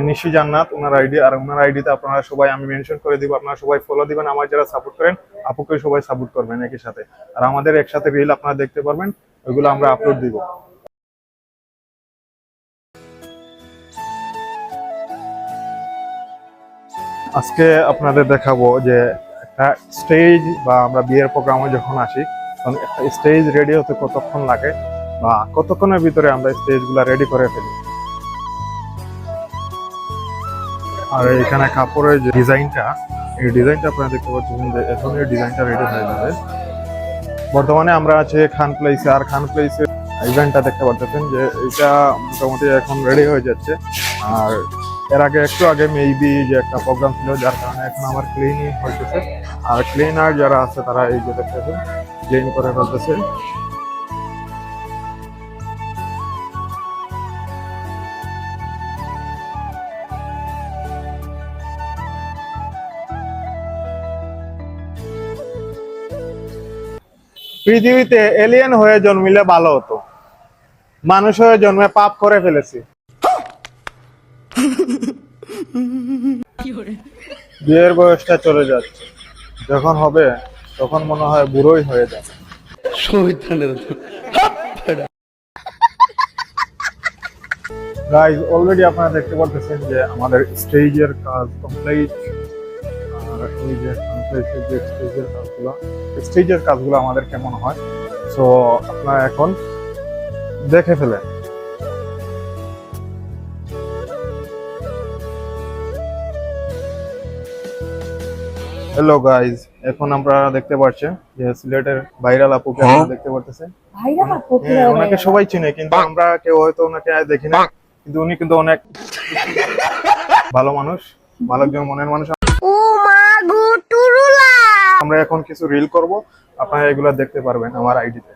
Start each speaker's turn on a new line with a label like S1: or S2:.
S1: নিশি জান্নাত ওনার আইডি, আর ওনার আইডিতে আপনারা সবাই আমি মেনশন করে দিব, আপনারা সবাই ফলো দিবেন। আমার যারা সাপোর্ট করেন আপুকে সবাই সাপোর্ট করবেন একই সাথে, আর আমাদের একসাথে রিল আপনারা দেখতে পারবেন, ওইগুলো আমরা আপলোড দিব। আজকে আপনাদের দেখাবো যে একটা স্টেজ বা আমরা বিয়ের প্রোগ্রামে যখন আসি তখন একটা স্টেজ রেডি হতে কতক্ষণ লাগে বা কতক্ষণের ভিতরে আমরা স্টেজগুলো রেডি করে ফেলি। আর এখানে কাপড়ের যে ডিজাইনটা, এই ডিজাইনটা আপনারা দেখতে পাচ্ছেন যে এখন এই ডিজাইনটা রেডি হয়ে যাবে। বর্তমানে আমরা আছি খান প্লেসে, আর খান প্লেসে ইভেন্টটা দেখতে পাচ্ছেন যে এটা মোটামুটি এখন রেডি হয়ে যাচ্ছে। আর এর আগে একটু আগে মেবি যে একটা প্রোগ্রাম ছিল, যার কারণে এখন আমার ক্লিনিং হইতেছে। আর ক্লিনার যারা আছে তারা এই যে দেখতেছেন ক্লিন করে ফেলতেছে। পৃথিবীতে এলিয়েন হয়ে জন্মিলে ভালো হতো, মানুষ হয়ে জন্মে পাপ করে ফেলেছি। বিয়ের বয়সটা চলে যাচ্ছে, যখন হবে তখন মনে হয় বুড়োই হয়ে যাবে। গাইজ অলরেডি আপনারা দেখতে পাচ্ছেন যে আমাদের স্টেজের কাজ কমপ্লিট। আর এই যে স্টেজের কাজগুলো আমাদের কেমন হয়, সো আপনারা এখন দেখে ফেলেন। হ্যালো গাইজ, এখন আমরা দেখতে পাচ্ছেন যে সিলেটের ভাইরাল আপুকে আপনারা দেখতে পাচ্ছেন। ওনাকে সবাই চিনে, কিন্তু আমরা কেউ হয়তো ওনাকে দেখি না, কিন্তু উনি কিন্তু অনেক ভালো মানুষ, ভালো একজন মনের মানুষ। আমরা এখন কিছু রিল করব, আপনারা এগুলা দেখতে পারবেন আমার আইডিতে।